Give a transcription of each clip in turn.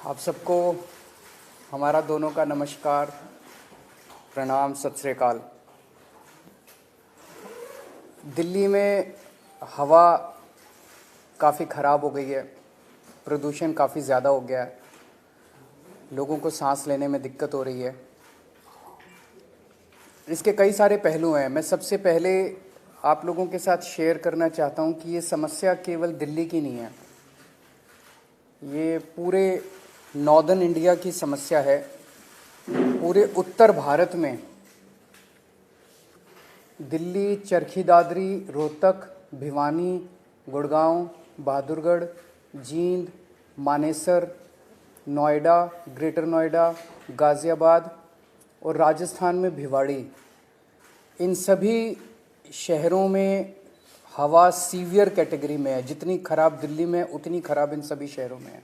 आप सबको हमारा दोनों का नमस्कार, प्रणाम, सत श्री अकाल। दिल्ली में हवा काफ़ी ख़राब हो गई है, प्रदूषण काफ़ी ज़्यादा हो गया है, लोगों को सांस लेने में दिक्कत हो रही है। इसके कई सारे पहलू हैं। मैं सबसे पहले आप लोगों के साथ शेयर करना चाहता हूं कि ये समस्या केवल दिल्ली की नहीं है, ये पूरे नॉर्दर्न इंडिया की समस्या है। पूरे उत्तर भारत में दिल्ली, चरखी दादरी, रोहतक, भिवानी, गुड़गांव, बहादुरगढ़, जींद, मानेसर, नोएडा, ग्रेटर नोएडा, गाज़ियाबाद और राजस्थान में भिवाड़ी, इन सभी शहरों में हवा सीवियर कैटेगरी में है। जितनी ख़राब दिल्ली में उतनी ख़राब इन सभी शहरों में है।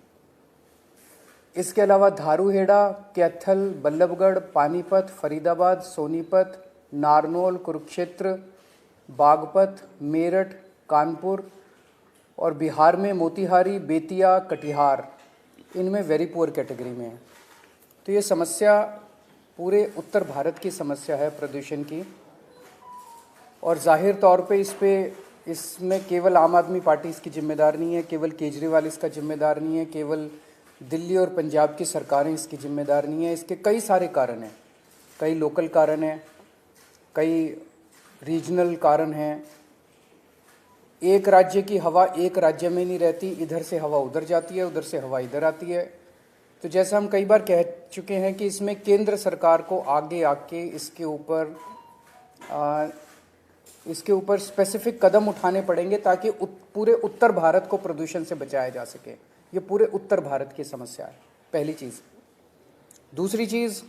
इसके अलावा धारूहेड़ा, कैथल, बल्लभगढ़, पानीपत, फरीदाबाद, सोनीपत, नारनौल, कुरुक्षेत्र, बागपत, मेरठ, कानपुर और बिहार में मोतिहारी, बेतिया, कटिहार, इनमें वेरी पुअर कैटेगरी में है। तो ये समस्या पूरे उत्तर भारत की समस्या है प्रदूषण की, और जाहिर तौर पे इसमें केवल आम आदमी पार्टी इसकी जिम्मेदार नहीं है, केवल केजरीवाल इसका जिम्मेदार नहीं है, केवल दिल्ली और पंजाब की सरकारें इसकी जिम्मेदार नहीं है। इसके कई सारे कारण हैं, कई लोकल कारण हैं, कई रीजनल कारण हैं। एक राज्य की हवा एक राज्य में नहीं रहती, इधर से हवा उधर जाती है, उधर से हवा इधर आती है। तो जैसा हम कई बार कह चुके हैं कि इसमें केंद्र सरकार को आगे आके इसके ऊपर स्पेसिफिक कदम उठाने पड़ेंगे ताकि पूरे उत्तर भारत को प्रदूषण से बचाया जा सके। ये पूरे उत्तर भारत की समस्या है, पहली चीज़। दूसरी चीज़,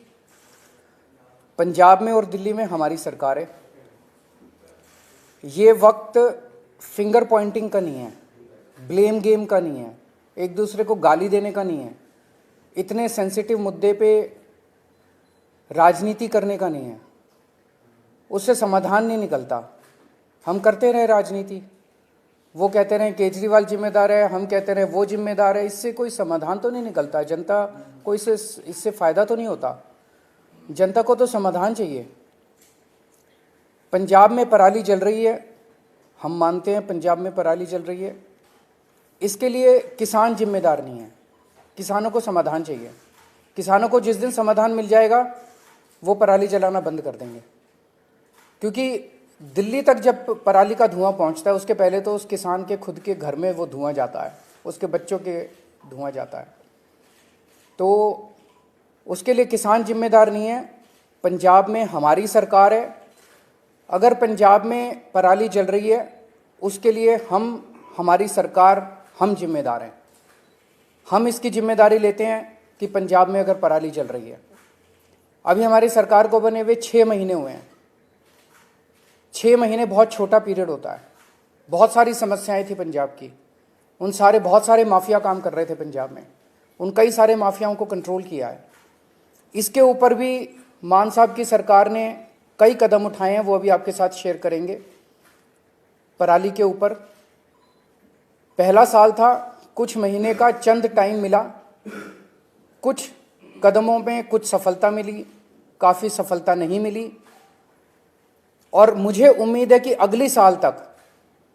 पंजाब में और दिल्ली में हमारी सरकार है। ये वक्त फिंगर पॉइंटिंग का नहीं है, ब्लेम गेम का नहीं है, एक दूसरे को गाली देने का नहीं है, इतने सेंसिटिव मुद्दे पे राजनीति करने का नहीं है। उससे समाधान नहीं निकलता। हम करते रहे राजनीति, वो कहते रहे केजरीवाल जिम्मेदार है, हम कहते रहे वो जिम्मेदार है, इससे कोई समाधान तो नहीं निकलता। जनता को इससे फ़ायदा तो नहीं होता। जनता को तो समाधान चाहिए। पंजाब में पराली जल रही है, हम मानते हैं पंजाब में पराली जल रही है, इसके लिए किसान जिम्मेदार नहीं है, किसानों को समाधान चाहिए। किसानों को जिस दिन समाधान मिल जाएगा वो पराली जलाना बंद कर देंगे, क्योंकि दिल्ली तक जब पराली का धुआं पहुंचता है उसके पहले तो उस किसान के खुद के घर में वो धुआं जाता है, उसके बच्चों के धुआं जाता है। तो उसके लिए किसान जिम्मेदार नहीं है। पंजाब में हमारी सरकार है। अगर पंजाब में पराली जल रही है उसके लिए हमारी सरकार, हम जिम्मेदार हैं। हम इसकी जिम्मेदारी लेते हैं कि पंजाब में अगर पराली जल रही है, अभी हमारी सरकार को बने हुए 6 महीने हुए हैं। 6 महीने बहुत छोटा पीरियड होता है। बहुत सारी समस्याएं थी पंजाब की, बहुत सारे माफिया काम कर रहे थे पंजाब में, उन कई सारे माफियाओं को कंट्रोल किया है। इसके ऊपर भी मान साहब की सरकार ने कई कदम उठाए हैं, वो अभी आपके साथ शेयर करेंगे। पराली के ऊपर पहला साल था, कुछ महीने का चंद टाइम मिला, कुछ कदमों में कुछ सफलता मिली, काफ़ी सफलता नहीं मिली। और मुझे उम्मीद है कि अगली साल तक,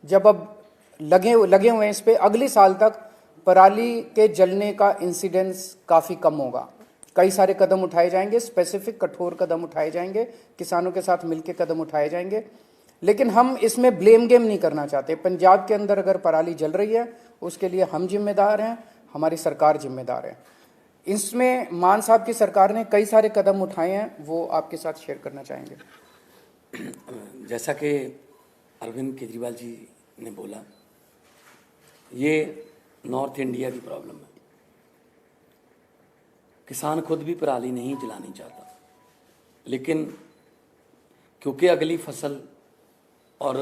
जब अब लगे हुए हैं इस पे, अगली साल तक पराली के जलने का इंसिडेंस काफ़ी कम होगा। कई सारे कदम उठाए जाएंगे, स्पेसिफिक कठोर कदम उठाए जाएंगे, किसानों के साथ मिलकर कदम उठाए जाएंगे। लेकिन हम इसमें ब्लेम गेम नहीं करना चाहते। पंजाब के अंदर अगर पराली जल रही है उसके लिए हम जिम्मेदार हैं, हमारी सरकार जिम्मेदार है। इसमें मान साहब की सरकार ने कई सारे कदम उठाए हैं, वो आपके साथ शेयर करना चाहेंगे। जैसा कि अरविंद केजरीवाल जी ने बोला, ये नॉर्थ इंडिया की प्रॉब्लम है। किसान खुद भी पराली नहीं जलानी चाहता, लेकिन क्योंकि अगली फसल और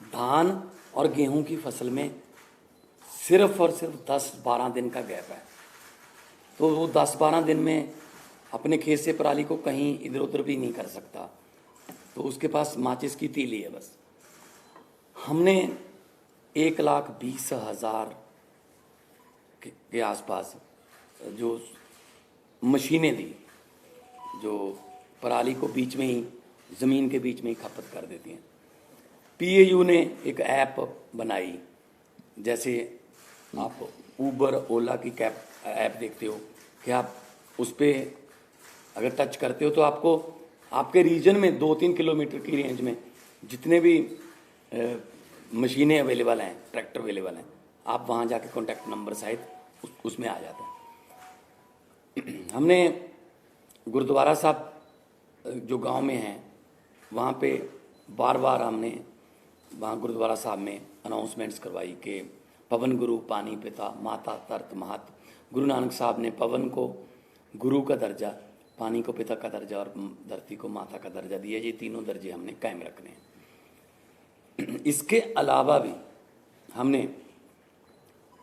धान और गेहूं की फसल में सिर्फ और सिर्फ 10-12 दिन का गैप है, तो वो 10-12 दिन में अपने खेत से पराली को कहीं इधर उधर भी नहीं कर सकता, तो उसके पास माचिस की तीली है बस। हमने 1,20,000 के आसपास जो मशीनें दी जो पराली को बीच में ही, ज़मीन के बीच में ही खपत कर देती हैं। पीएयू ने एक ऐप बनाई, जैसे आप ऊबर ओला की कैब ऐप देखते हो कि आप उस पर अगर टच करते हो तो आपको आपके रीजन में 2-3 किलोमीटर की रेंज में जितने भी मशीनें अवेलेबल हैं, ट्रैक्टर अवेलेबल हैं, आप वहाँ जाके कॉन्टैक्ट नंबर सहित उसमें आ जाते हैं। हमने गुरुद्वारा साहब जो गांव में हैं वहाँ पे बार बार हमने वहाँ गुरुद्वारा साहब में अनाउंसमेंट्स करवाई कि पवन गुरु पानी पिता माता तरत महत। गुरु नानक साहब ने पवन को गुरु का दर्जा, पानी को पिता का दर्जा और धरती को माता का दर्जा दिया। ये तीनों दर्जे हमने कायम रखने हैं। इसके अलावा भी हमने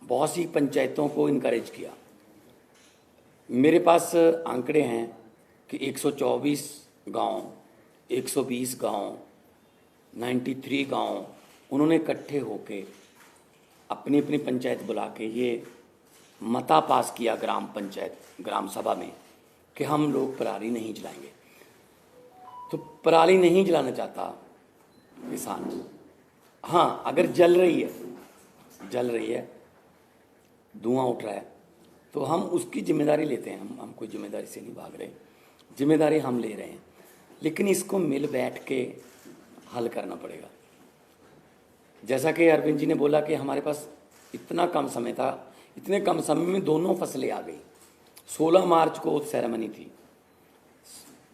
बहुत सी पंचायतों को इनकरेज किया। मेरे पास आंकड़े हैं कि 124 गांव, 120 गांव, 93 गांव उन्होंने इकट्ठे होके अपनी अपनी पंचायत बुला के ये मता पास किया ग्राम पंचायत, ग्राम सभा में कि हम लोग पराली नहीं जलाएंगे। तो पराली नहीं जलाना चाहता किसान, हाँ अगर जल रही है, धुआं उठ रहा है, तो हम उसकी जिम्मेदारी लेते हैं। हम कोई जिम्मेदारी से नहीं भाग रहे, जिम्मेदारी हम ले रहे हैं, लेकिन इसको मिल बैठ के हल करना पड़ेगा। जैसा कि अरविंद जी ने बोला कि हमारे पास इतना कम समय था, इतने कम समय में दोनों फसलें आ गई। 16 मार्च को सेरेमनी थी,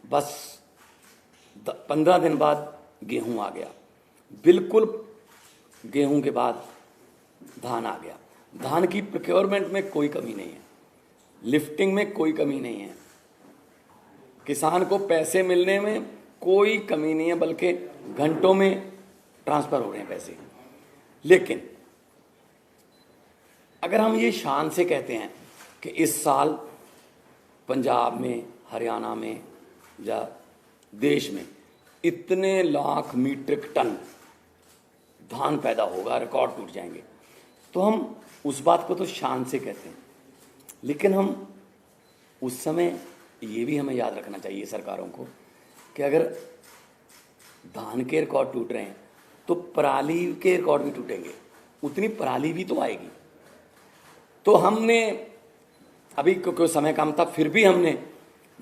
बस 15 दिन बाद गेहूं आ गया, बिल्कुल गेहूं के बाद धान आ गया। धान की प्रोक्योरमेंट में कोई कमी नहीं है, लिफ्टिंग में कोई कमी नहीं है, किसान को पैसे मिलने में कोई कमी नहीं है, बल्कि घंटों में ट्रांसफ़र हो रहे हैं पैसे। लेकिन अगर हम ये शान से कहते हैं कि इस साल पंजाब में, हरियाणा में या देश में इतने लाख मीट्रिक टन धान पैदा होगा, रिकॉर्ड टूट जाएंगे, तो हम उस बात को तो शान से कहते हैं। लेकिन हम उस समय ये भी हमें याद रखना चाहिए सरकारों को कि अगर धान के रिकॉर्ड टूट रहे हैं तो पराली के रिकॉर्ड भी टूटेंगे, उतनी पराली भी तो आएगी। तो हमने अभी क्योंकि समय कम था, फिर भी हमने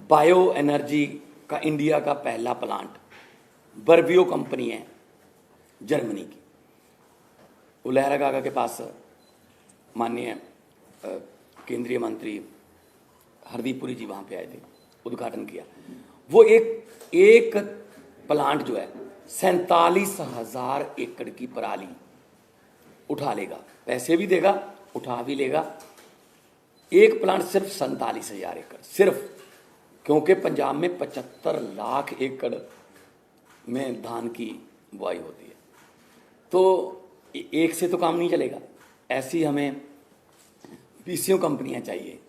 बायो एनर्जी का इंडिया का पहला प्लांट, बर्बियो कंपनी है जर्मनी की, वो लहरा गागा के पास माननीय केंद्रीय मंत्री हरदीप पुरी जी वहाँ पे आए थे, उद्घाटन किया। वो एक प्लांट जो है 47,000 एकड़ की पराली उठा लेगा, पैसे भी देगा, उठा भी लेगा। एक प्लांट सिर्फ 47,000 एकड़, सिर्फ, क्योंकि पंजाब में 75 लाख एकड़ में धान की बुआई होती है। तो एक से तो काम नहीं चलेगा, ऐसी हमें पीसीओ कंपनियां चाहिए,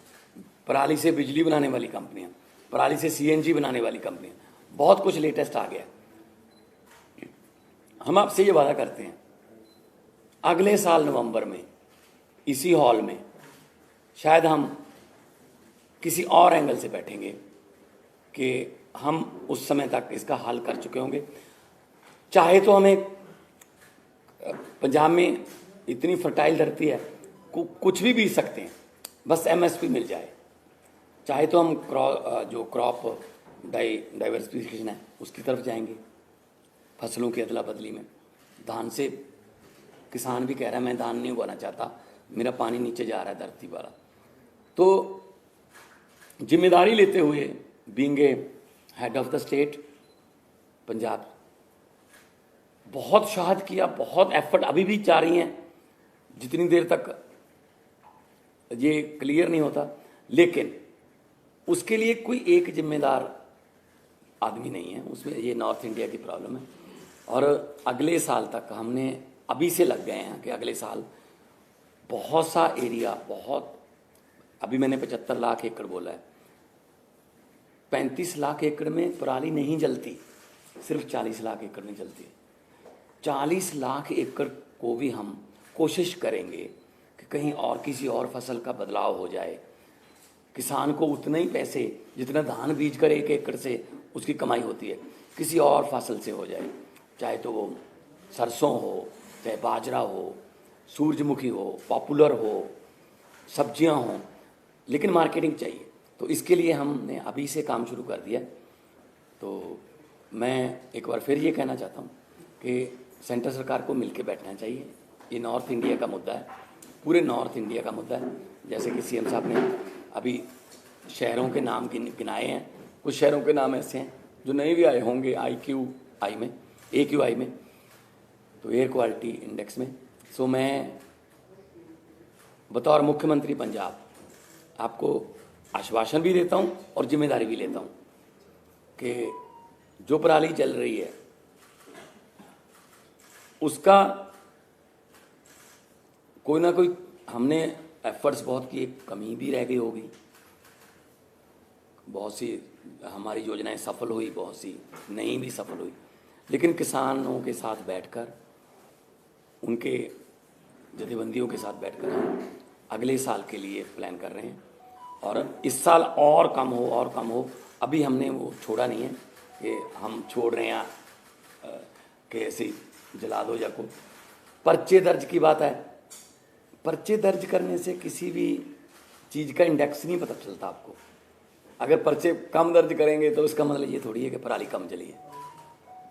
पराली से बिजली बनाने वाली कंपनियां, पराली से सीएनजी बनाने वाली कंपनियां, बहुत कुछ लेटेस्ट आ गया। हम आपसे ये वादा करते हैं, अगले साल नवंबर में इसी हॉल में शायद हम किसी और एंगल से बैठेंगे कि हम उस समय तक इसका हल कर चुके होंगे। चाहे तो हमें, पंजाब में इतनी फर्टाइल धरती है, कुछ भी बीज सकते हैं, बस एमएसपी मिल जाए। चाहे तो हम जो क्रॉप डाइवर्सिफिकेशन है उसकी तरफ जाएंगे, फसलों की अदला बदली में। धान से किसान भी कह रहा है मैं धान नहीं उगाना चाहता, मेरा पानी नीचे जा रहा है धरती वाला। तो जिम्मेदारी लेते हुए, being a head of the state, Punjab बहुत शहाद किया, बहुत एफर्ट अभी भी जा रही हैं, जितनी देर तक ये क्लियर नहीं होता। लेकिन उसके लिए कोई एक जिम्मेदार आदमी नहीं है, उसमें ये नॉर्थ इंडिया की प्रॉब्लम है। और अगले साल तक हमने अभी से लग गए हैं कि अगले साल बहुत सा एरिया, बहुत, अभी मैंने 75 लाख एकड़ बोला है, 35 लाख एकड़ में पराली नहीं जलती, सिर्फ 40 लाख एकड़ में जलती है। 40 लाख एकड़ को भी हम कोशिश करेंगे कि कहीं और किसी और फसल का बदलाव हो जाए, किसान को उतना ही पैसे जितना धान बीज कर 1 एकड़ से उसकी कमाई होती है किसी और फसल से हो जाए, चाहे तो वो सरसों हो, चाहे बाजरा हो, सूरजमुखी हो, पॉपुलर हो, सब्जियां हों, लेकिन मार्केटिंग चाहिए। तो इसके लिए हमने अभी से काम शुरू कर दिया। तो मैं एक बार फिर ये कहना चाहता हूँ कि सेंट्रल सरकार को मिलकर बैठना चाहिए। ये नॉर्थ इंडिया का मुद्दा है, पूरे नॉर्थ इंडिया का मुद्दा है। जैसे कि सीएम साहब ने अभी शहरों के नाम गिनाए हैं, कुछ शहरों के नाम ऐसे हैं जो नए भी आए होंगे AQI में, तो एयर क्वालिटी इंडेक्स में। सो मैं बतौर मुख्यमंत्री पंजाब आपको आश्वासन भी देता हूँ और जिम्मेदारी भी लेता हूँ कि जो पराली जल रही है उसका कोई ना कोई हमने एफर्ट्स बहुत किए, कमी भी रह गई होगी, बहुत सी हमारी योजनाएं सफल हुई, बहुत सी नहीं भी सफल हुई, लेकिन किसानों के साथ बैठकर, उनके जथेबंदियों के साथ बैठकर हम अगले साल के लिए प्लान कर रहे हैं। और इस साल और कम हो, अभी हमने वो छोड़ा नहीं है कि हम छोड़ रहे हैं कि ऐसे जला दो या को। पर्चे दर्ज की बात है, पर्चे दर्ज करने से किसी भी चीज़ का इंडेक्स नहीं पता चलता आपको। अगर पर्चे कम दर्ज करेंगे तो इसका मतलब ये थोड़ी है कि पराली कम जली है।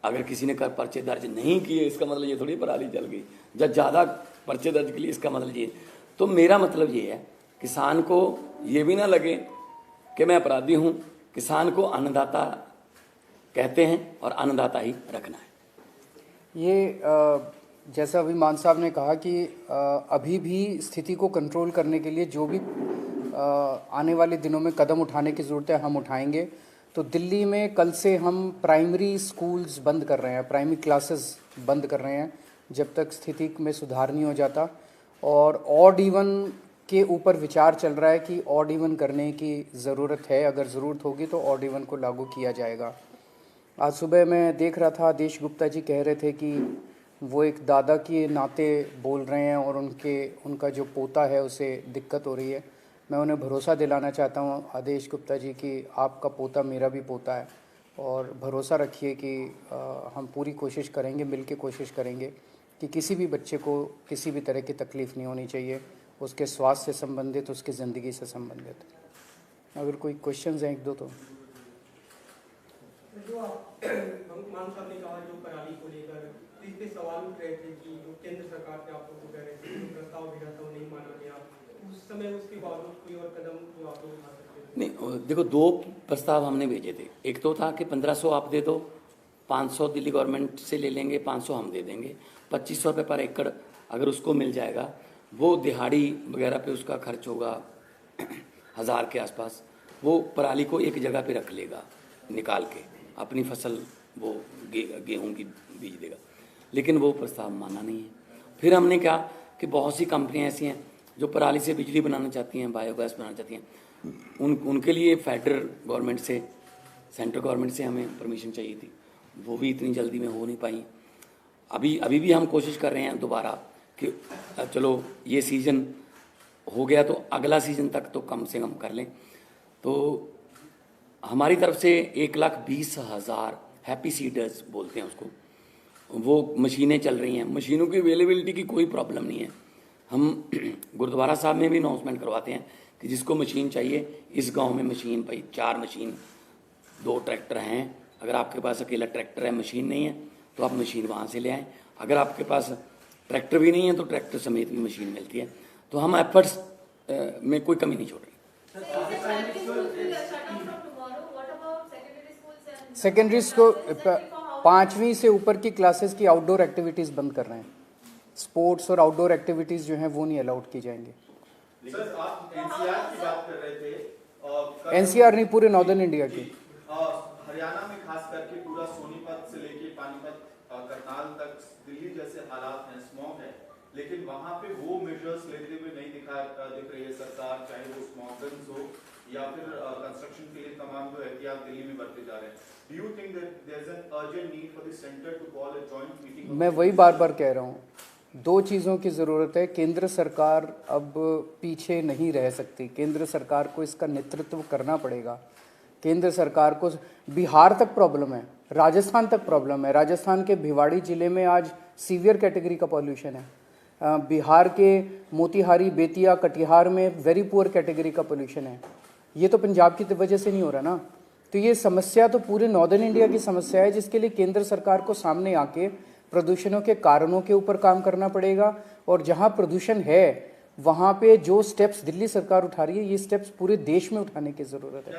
अगर किसी ने पर्चे दर्ज नहीं किए इसका मतलब ये थोड़ी पराली जल गई। जब ज़्यादा पर्चे दर्ज के लिए इसका मतलब ये। तो मेरा मतलब ये है, किसान को ये भी ना लगे कि मैं अपराधी हूँ। किसान को अन्नदाता कहते हैं और अन्नदाता ही रखना है। ये जैसा अभी मान साहब ने कहा कि अभी भी स्थिति को कंट्रोल करने के लिए जो भी आने वाले दिनों में कदम उठाने की ज़रूरत है हम उठाएंगे। तो दिल्ली में कल से हम प्राइमरी स्कूल्स बंद कर रहे हैं, प्राइमरी क्लासेस बंद कर रहे हैं जब तक स्थिति में सुधार नहीं हो जाता। और ऑड इवन के ऊपर विचार चल रहा है कि ऑड इवन करने की ज़रूरत है, अगर ज़रूरत होगी तो ऑड इवन को लागू किया जाएगा। आज सुबह मैं देख रहा था, आदेश गुप्ता जी कह रहे थे कि वो एक दादा के नाते बोल रहे हैं और उनका जो पोता है उसे दिक्कत हो रही है। मैं उन्हें भरोसा दिलाना चाहता हूँ आदेश गुप्ता जी कि आपका पोता मेरा भी पोता है, और भरोसा रखिए कि हम पूरी कोशिश करेंगे, मिल के कोशिश करेंगे कि किसी भी बच्चे को किसी भी तरह की तकलीफ़ नहीं होनी चाहिए, उसके स्वास्थ्य से संबंधित, उसकी ज़िंदगी से संबंधित। अगर कोई क्वेश्चंस हैं एक दो तो। जो मान साहब ने कहा जो पराली को लेकर इस पे सवाल उठ रहे थे कि जो केंद्र सरकार से आप लोग को कह रहे थे जो प्रस्ताव भेजा था वो नहीं माना गया, उस समय उसके बावजूद कोई और कदम जो आप लोग उठा सकते थे? नहीं, देखो 2 प्रस्ताव हमने भेजे थे। एक तो था कि 1500 आप दे दो, 500 दिल्ली गवर्नमेंट से ले लेंगे, 500 हम दे देंगे, 2500 रुपये पर एकड़ अगर उसको मिल जाएगा, वो दिहाड़ी वगैरह पे उसका खर्च होगा 1000 के आसपास, वो पराली को एक जगह पे रख लेगा, निकाल के अपनी फसल वो गेहूं की बीज देगा। लेकिन वो प्रस्ताव माना नहीं है। फिर हमने कहा कि बहुत सी कंपनियां ऐसी हैं जो पराली से बिजली बनाना चाहती हैं, बायोगैस बनाना चाहती हैं, उनके लिए फेडरल गवर्नमेंट से, सेंट्रल गवर्नमेंट से हमें परमिशन चाहिए थी, वो भी इतनी जल्दी में हो नहीं पाई। अभी भी हम कोशिश कर रहे हैं दोबारा कि चलो ये सीज़न हो गया तो अगला सीज़न तक तो कम से कम कर लें। तो हमारी तरफ से 1,20,000 हैप्पी सीडर्स बोलते हैं उसको, वो मशीनें चल रही हैं। मशीनों की अवेलेबिलिटी की कोई प्रॉब्लम नहीं है। हम गुरुद्वारा साहब में भी अनाउंसमेंट करवाते हैं कि जिसको मशीन चाहिए, इस गांव में मशीन, भाई 4 मशीन, 2 ट्रैक्टर हैं, अगर आपके पास अकेला ट्रैक्टर है, मशीन नहीं है, तो आप मशीन वहाँ से ले आएँ। अगर आपके पास ट्रैक्टर भी नहीं है तो ट्रैक्टर समेत भी मशीन मिलती है। तो हम एफर्ट्स में कोई कमी नहीं छोड़ रही। सेकेंडरी स्कूल 5वीं से ऊपर की क्लासेस की आउटडोर एक्टिविटीज़ बंद कर रहे हैं। स्पोर्ट्स और आउटडोर एक्टिविटीज़ जो हैं वो नहीं अलाउड की जाएंगी। सर, आप एनसीआर की बात कर रहे थे। एनसीआर नहीं, पूरे नॉर्दर्न इंडिया की। हरियाणा में खास करके पूरा सोनीपत से लेके पानीपत, करनाल तक दिल्ली जैसे हालात हैं, स्मॉग है, लेकिन वहां पे वो मेजर्स लेते हुए नहीं दिख रही है सरकार, चाहे वो स्मॉग गन्स हो या फिर कंस्ट्रक्शन के लिए तमाम जो एहतियात दिल्ली में बरते जा रहे हैं। Do you think that there is an urgent need for the centre to call a joint meeting? मैं वही बार बार कह रहा हूँ दो चीज़ों की ज़रूरत है। केंद्र सरकार अब पीछे नहीं रह सकती, केंद्र सरकार को इसका नेतृत्व करना पड़ेगा। केंद्र सरकार को बिहार तक प्रॉब्लम है, राजस्थान तक प्रॉब्लम है। राजस्थान के भिवाड़ी ज़िले में आज सीवियर कैटेगरी का पॉल्यूशन है। बिहार के मोतिहारी, बेतिया, कटिहार में वेरी पुअर कैटेगरी का पोल्यूशन है। ये तो पंजाब की वजह से नहीं हो रहा ना। तो ये समस्या तो पूरे नॉर्दर्न इंडिया की समस्या है, जिसके लिए केंद्र सरकार को सामने आके प्रदूषणों के कारणों के ऊपर काम करना पड़ेगा। और जहाँ प्रदूषण है वहाँ पे जो स्टेप्स दिल्ली सरकार उठा रही है, ये स्टेप्स पूरे देश में उठाने की ज़रूरत है।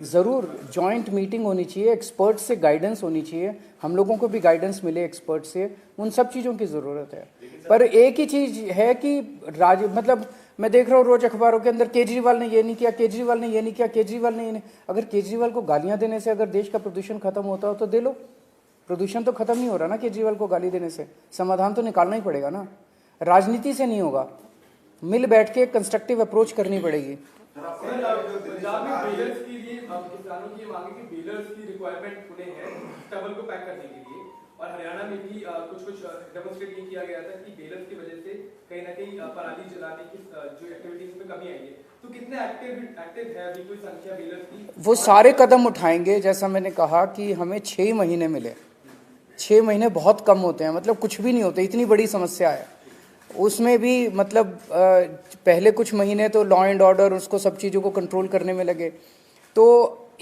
ज़रूर जॉइंट मीटिंग होनी चाहिए, एक्सपर्ट से गाइडेंस होनी चाहिए, हम लोगों को भी गाइडेंस मिले एक्सपर्ट से, उन सब चीज़ों की ज़रूरत है। पर एक ही चीज़ है कि मतलब मैं देख रहा हूँ रोज अखबारों के अंदर केजरीवाल ने ये नहीं किया, केजरीवाल ने ये नहीं किया, केजरीवाल ने ये नहीं। अगर केजरीवाल को गालियाँ देने से अगर देश का प्रदूषण खत्म होता हो तो दे लो। प्रदूषण तो खत्म नहीं हो रहा ना केजरीवाल को गाली देने से, समाधान तो निकालना ही पड़ेगा ना। राजनीति से नहीं होगा, मिल बैठ के कंस्ट्रक्टिव अप्रोच करनी पड़ेगी। पंजाब में बेलर्स के लिए किसानों की मांग है कि बेलर्स की रिक्वायरमेंट उन्हें है स्टबल को पैक करने के लिए, और हरियाणा में भी कुछ डेमोन्स्ट्रेट ये किया गया था कि बेलर्स की वजह से कहीं ना कहीं पराली जलाने की जो एक्टिविटीज में कमी आई है। तो कितने एक्टिव है अभी कोई संख्या बेलर्स की? वो सारे कदम उठाएंगे। जैसा मैंने कहा कि हमें 6 महीने मिले, 6 महीने बहुत कम होते हैं, मतलब कुछ भी नहीं होते, इतनी बड़ी समस्या है। उसमें भी मतलब पहले कुछ महीने तो लॉ एंड ऑर्डर उसको सब चीज़ों को कंट्रोल करने में लगे। तो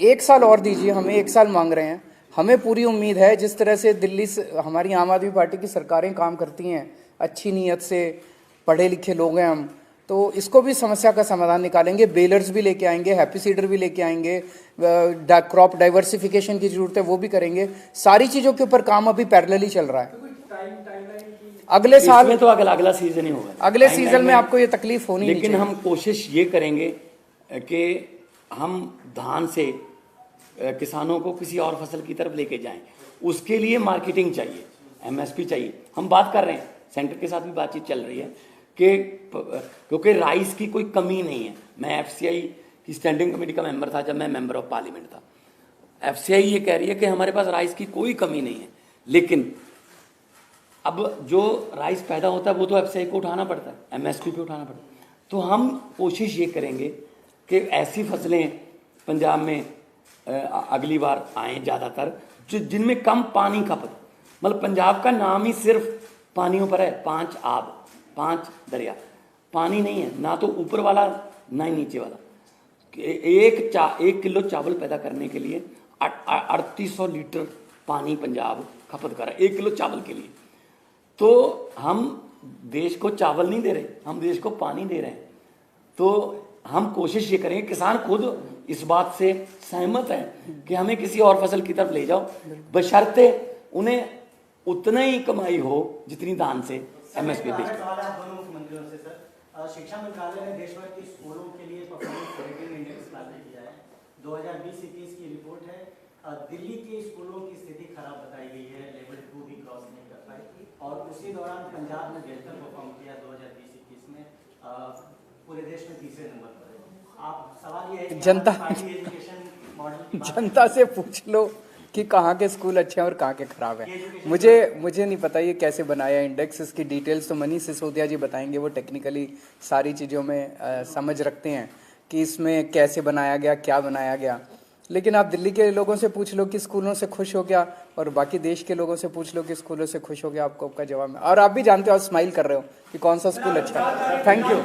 1 साल और दीजिए, हमें 1 साल मांग रहे हैं। हमें पूरी उम्मीद है जिस तरह से दिल्ली से हमारी आम आदमी पार्टी की सरकारें काम करती हैं, अच्छी नीयत से, पढ़े लिखे लोग हैं हम, तो इसको भी समस्या का समाधान निकालेंगे। बेलर्स भी लेके आएंगे, हैप्पी सीडर भी लेके आएंगे, क्रॉप डाइवर्सिफिकेशन की जरूरत है वो भी करेंगे। सारी चीज़ों के ऊपर काम अभी पैरेलली चल रहा है। अगले साल में तो अगला सीजन ही होगा, अगले सीजन में आपको ये तकलीफ होनी, लेकिन हम कोशिश ये करेंगे कि हम धान से किसानों को किसी और फसल की तरफ लेके जाएं। उसके लिए मार्केटिंग चाहिए, एमएसपी चाहिए। हम बात कर रहे हैं, सेंटर के साथ भी बातचीत चल रही है कि क्योंकि राइस की कोई कमी नहीं है। मैं एफसीआई की स्टैंडिंग कमेटी का मेंबर था जब मैं मेंबर ऑफ पार्लियामेंट था। एफसीआई ये कह रही है कि हमारे पास राइस की कोई कमी नहीं है, लेकिन अब जो राइस पैदा होता है वो तो एफसीआई को उठाना पड़ता है, एमएसपी पे उठाना पड़ता है। तो हम कोशिश ये करेंगे कि ऐसी फसलें पंजाब में अगली बार आएँ ज़्यादातर जिनमें कम पानी खपत। मतलब पंजाब का नाम ही सिर्फ पानियों पर है, 5 आब, 5 दरिया, पानी नहीं है, ना तो ऊपर वाला ना ही नीचे वाला। 1 किलो चावल पैदा करने के लिए 3800 लीटर पानी पंजाब खपत कर रहा है 1 किलो चावल के लिए। तो हम देश को चावल नहीं दे रहे, हम देश को पानी दे रहे हैं। तो हम कोशिश ये करेंगे, किसान खुद इस बात से सहमत है कि हमें किसी और फसल की तरफ ले जाओ, बशर्ते उन्हें उतना ही कमाई हो जितनी धान से एमएसपी बेच। शिक्षा मंत्रालय ने देश भर के स्कूलों के लिए परफॉर्मेंस रेटिंग इंडेक्स लागू किया है। 2020-21 की रिपोर्ट है। दिल्ली के स्कूलों की स्थिति खराब बताई गई है, लेवल 2 भी क्रॉस नहीं कर पाई, और उसी दौरान पंजाब ने बेहतर परफॉर्म किया 2020-21 में, पूरे देश में 3रे नंबर पर है। आप सवाल ये है कि जनता से पूछ लो कि कहाँ के स्कूल अच्छे हैं और कहाँ के खराब हैं। मुझे नहीं पता ये कैसे बनाया इंडेक्स, इसकी डिटेल्स तो मनीष सिसोदिया जी बताएंगे, वो टेक्निकली सारी चीज़ों में समझ रखते हैं कि इसमें कैसे बनाया गया, क्या बनाया गया। लेकिन आप दिल्ली के लोगों से पूछ लो कि स्कूलों से खुश हो गया, और बाकी देश के लोगों से पूछ लो कि स्कूलों से खुश हो गया, आपको आपका जवाब है। और आप भी जानते हो, आप स्माइल कर रहे हो कि कौन सा स्कूल अच्छा है। Thank you.